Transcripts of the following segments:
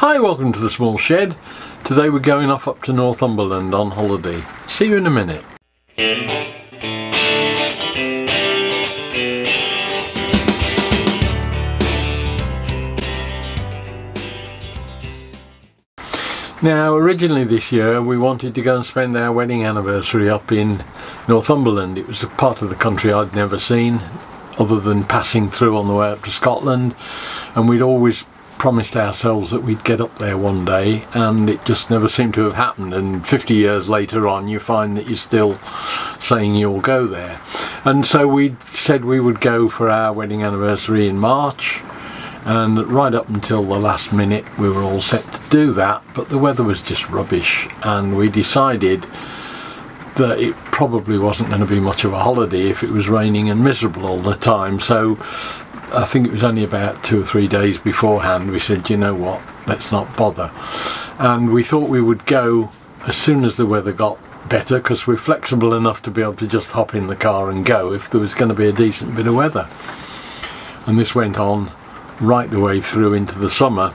Hi, welcome to the Small Shed. Today we're going off up to Northumberland on holiday. See you in a minute. Now, originally this year we wanted to go and spend our wedding anniversary up in Northumberland. It was a part of the country I'd never seen other than passing through on the way up to Scotland, and we'd always promised ourselves that we'd get up there one day, and it just never seemed to have happened. And 50 years later on you find that you're still saying you'll go there. And so we said we would go for our wedding anniversary in March, and right up until the last minute we were all set to do that, but the weather was just rubbish, and we decided that it probably wasn't going to be much of a holiday if it was raining and miserable all the time. So I think it was only about 2 or 3 days beforehand we said, you know what, let's not bother. And we thought we would go as soon as the weather got better, because we're flexible enough to be able to just hop in the car and go if there was going to be a decent bit of weather. And this went on right the way through into the summer,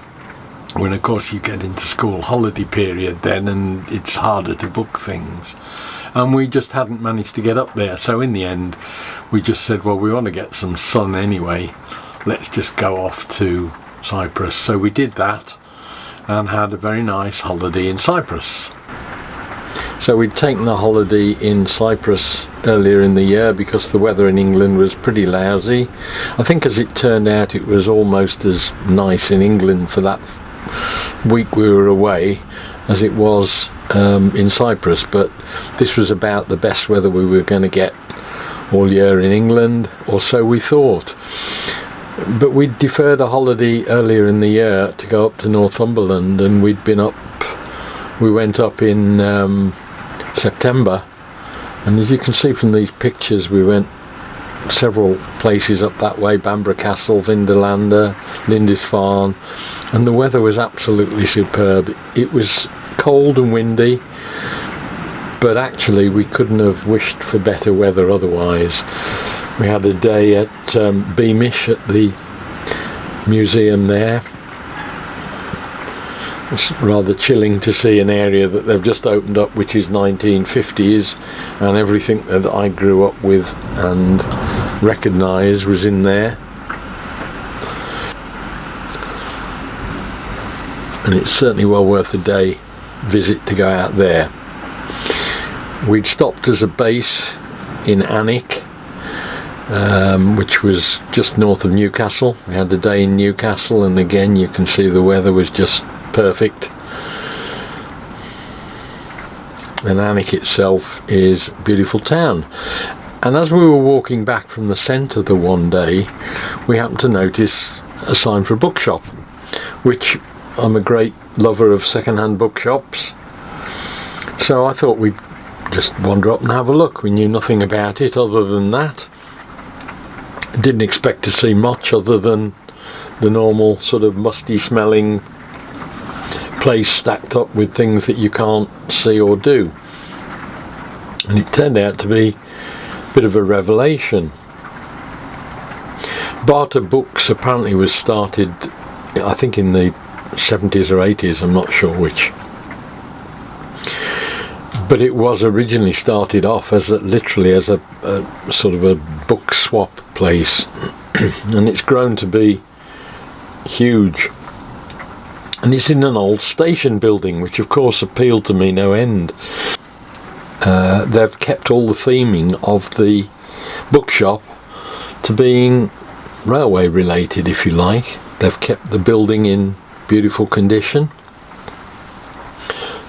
when of course you get into school holiday period then, and it's harder to book things. And we just hadn't managed to get up there, so in the end we just said, well, we want to get some sun anyway, let's just go off to Cyprus. So we did that and had a very nice holiday in Cyprus. So we'd taken a holiday in Cyprus earlier in the year because the weather in England was pretty lousy. I think as it turned out it was almost as nice in England for that week we were away as it was in Cyprus, but this was about the best weather we were going to get all year in England, or so we thought. But we'd deferred a holiday earlier in the year to go up to Northumberland, and we went up in September, and as you can see from these pictures we went several places up that way: Bamborough Castle, Vindolanda, Lindisfarne, and the weather was absolutely superb. It was cold and windy, but actually we couldn't have wished for better weather otherwise. We had a day at Beamish at the museum there. It's rather chilling to see an area that they've just opened up which is 1950s, and everything that I grew up with and recognise was in there. And it's certainly well worth a day visit to go out there. We'd stopped as a base in Alnwick, which was just north of Newcastle. We had a day in Newcastle, and again you can see the weather was just perfect. And Alnwick itself is a beautiful town. And as we were walking back from the centre the one day, we happened to notice a sign for a bookshop, which I'm a great lover of second-hand bookshops, so I thought we'd just wander up and have a look. We knew nothing about it other than that. Didn't expect to see much other than the normal sort of musty smelling place stacked up with things that you can't see or do. And it turned out to be a bit of a revelation. Barter Books apparently was started, I think, in the 70s or 80s, I'm not sure which. But it was originally started off as literally as a sort of a book swap place, and it's grown to be huge. And it's in an old station building, which of course appealed to me no end. They've kept all the theming of the bookshop to being railway related, if you like. They've kept the building in beautiful condition.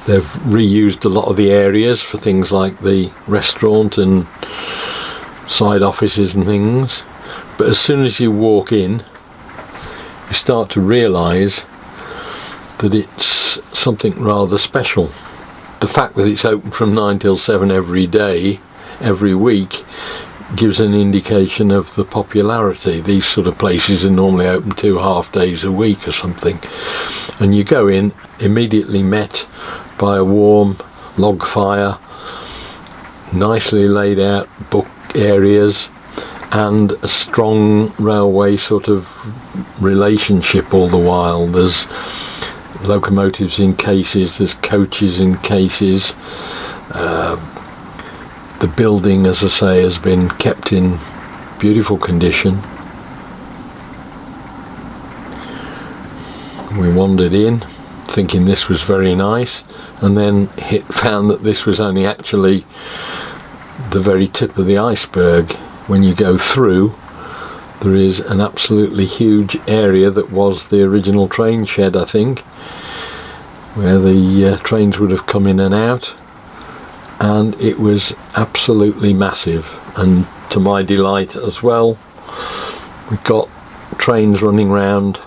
They've reused a lot of the areas for things like the restaurant and side offices and things. But as soon as you walk in, you start to realise that it's something rather special. The fact that it's open from 9 till 7 every day, every week, gives an indication of the popularity. These sort of places are normally open 2 half days a week or something, and you go in immediately met by a warm log fire, nicely laid out book areas, and a strong railway sort of relationship all the while. There's locomotives in cases, there's coaches in cases. The building, as I say, has been kept in beautiful condition. We wandered in thinking this was very nice, and then found that this was only actually the very tip of the iceberg. When you go through, there is an absolutely huge area that was the original train shed, I think, where the trains would have come in and out, and it was absolutely massive. And to my delight as well, we've got trains running round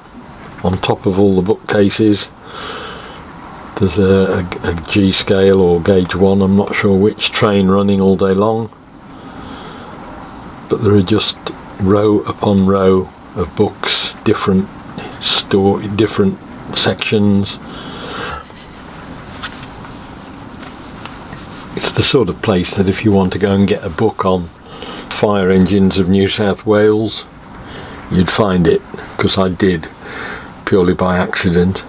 on top of all the bookcases. There's a G scale or gauge 1, I'm not sure which, train running all day long, but there are just row upon row of books, different sections. It's the sort of place that if you want to go and get a book on fire engines of New South Wales, you'd find it, because I did, purely by accident.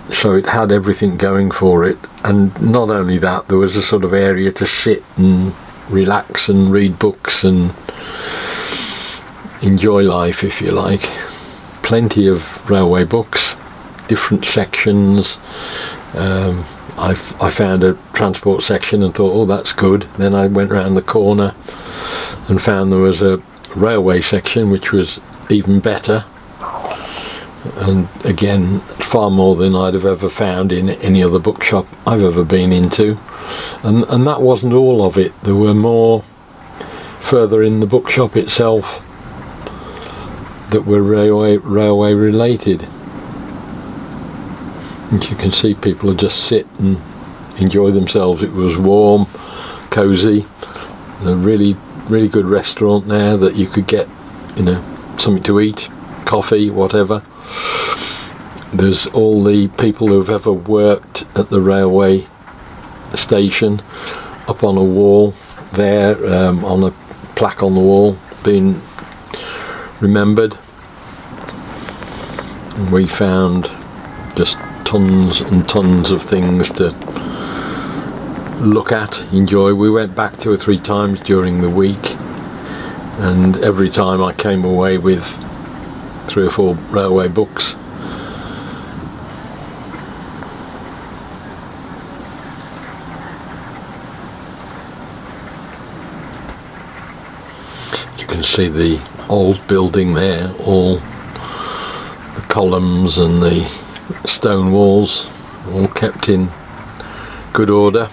So it had everything going for it, and not only that, there was a sort of area to sit and relax and read books and enjoy life, if you like. Plenty of railway books, different sections. I found a transport section and thought, oh, that's good. Then I went round the corner and found there was a railway section, which was even better, and again far more than I'd have ever found in any other bookshop I've ever been into. And that wasn't all of it. There were more further in the bookshop itself that were railway related. And you can see people just sit and enjoy themselves. It was warm, cosy, a really good restaurant there that you could get, something to eat, coffee, whatever. There's all the people who've ever worked at the railway station up on a wall there, on a plaque on the wall, being remembered. And we found just tons and tons of things to look at, enjoy. We went back 2 or 3 times during the week, and every time I came away with 3 or 4 railway books. You can see the old building there, all the columns and the stone walls, all kept in good order.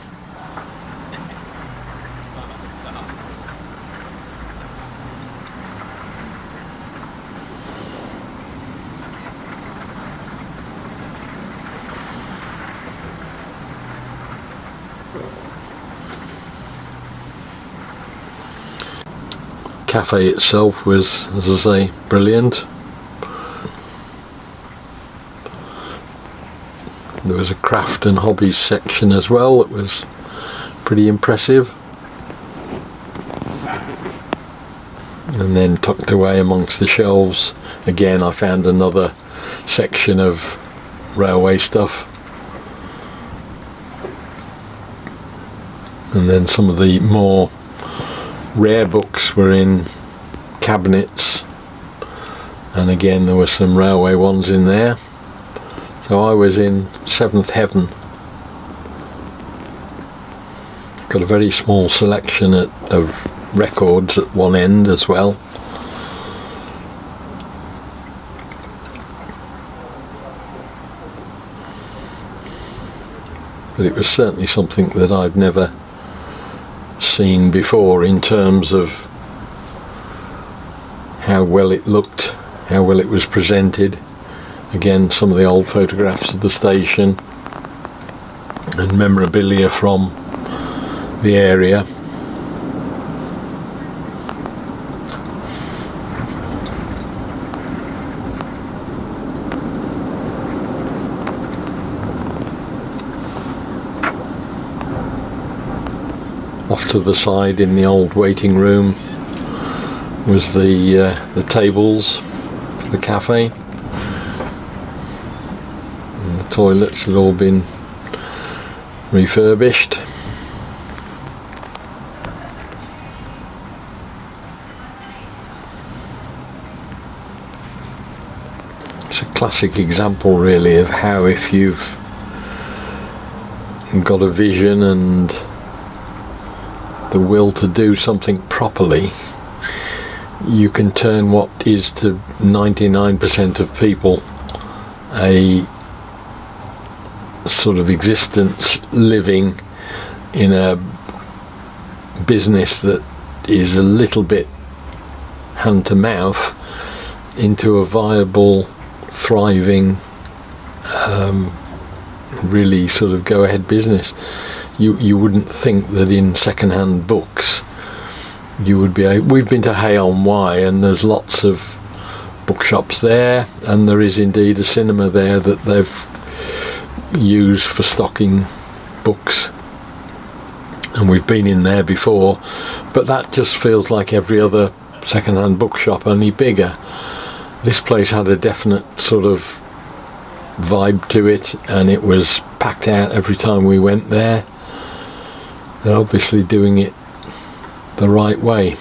Cafe itself was, as I say, brilliant. There was a craft and hobbies section as well that was pretty impressive. And then tucked away amongst the shelves, again I found another section of railway stuff. And then some of the more rare books were in cabinets, and again there were some railway ones in there. So I was in 7th heaven. Got a very small selection of records at one end as well. But it was certainly something that I've never seen before in terms of how well it looked, how well it was presented. Again, some of the old photographs of the station and memorabilia from the area. Off to the side in the old waiting room was the tables for the cafe. The toilets had all been refurbished. It's a classic example really of how, if you've got a vision and the will to do something properly, you can turn what is to 99% of people a sort of existence living in a business that is a little bit hand to mouth into a viable, thriving, really sort of go ahead business. You wouldn't think that in second-hand books you would be we've been to Hay on Wye, and there's lots of bookshops there, and there is indeed a cinema there that they've used for stocking books, and we've been in there before, but that just feels like every other second-hand bookshop, only bigger. This place had a definite sort of vibe to it, and it was packed out every time we went there. They're obviously doing it the right way.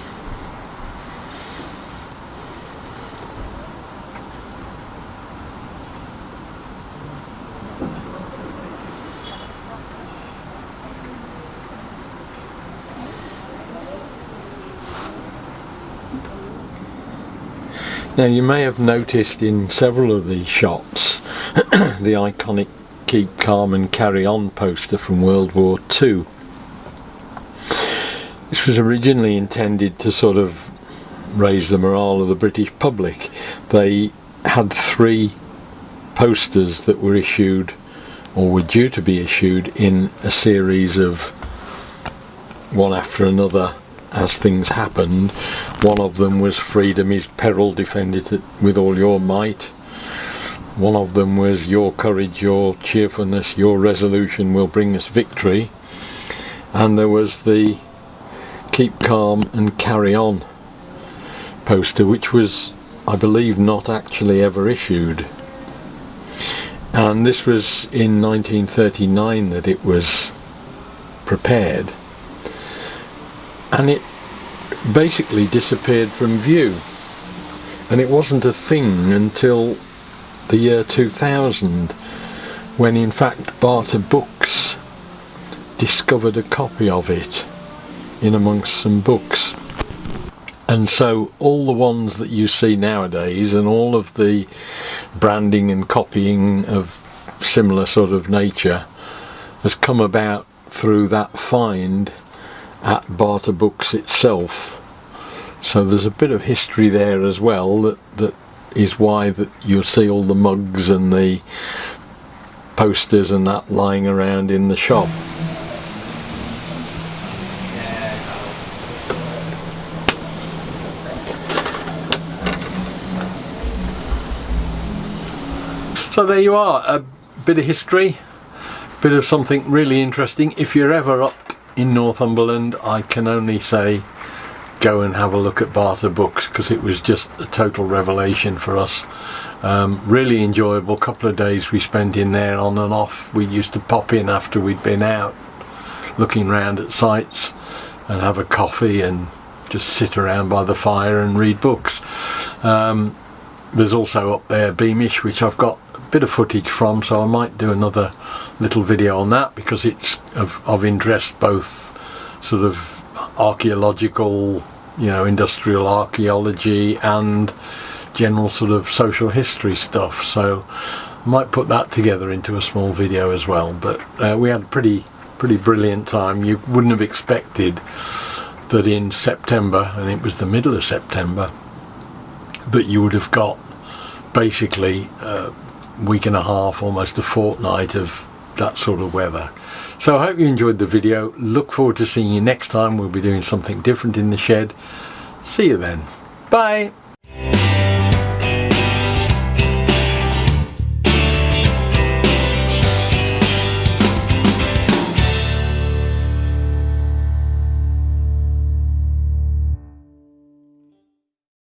Now, you may have noticed in several of these shots the iconic "Keep Calm and Carry On" poster from World War II. This was originally intended to sort of raise the morale of the British public. They had 3 posters that were issued, or were due to be issued, in a series of one after another as things happened. One of them was "Freedom is peril, defend it with all your might." One of them was "Your courage, your cheerfulness, your resolution will bring us victory." And there was the "Keep Calm and Carry On" poster, which was, I believe, not actually ever issued. And this was in 1939 that it was prepared, and it basically disappeared from view, and it wasn't a thing until the year 2000, when in fact Barter Books discovered a copy of it in amongst some books. And so all the ones that you see nowadays, and all of the branding and copying of similar sort of nature, has come about through that find at Barter Books itself. So there's a bit of history there as well, that is why that you'll see all the mugs and the posters and that lying around in the shop. So there you are, a bit of history, bit of something really interesting. If you're ever up in Northumberland, I can only say go and have a look at Barter Books, because it was just a total revelation for us. Really enjoyable couple of days we spent in there on and off. We used to pop in after we'd been out looking round at sites and have a coffee and just sit around by the fire and read books. There's also up there Beamish, which I've got a bit of footage from, so I might do another little video on that, because it's of interest, both sort of archaeological, you know, industrial archaeology, and general sort of social history stuff. So I might put that together into a small video as well. But we had a pretty brilliant time. You wouldn't have expected that in September, and it was the middle of September, that you would have got basically a week and a half, almost a fortnight of that sort of weather. So I hope you enjoyed the video. Look forward to seeing you next time. We'll be doing something different in the shed. See you then. Bye.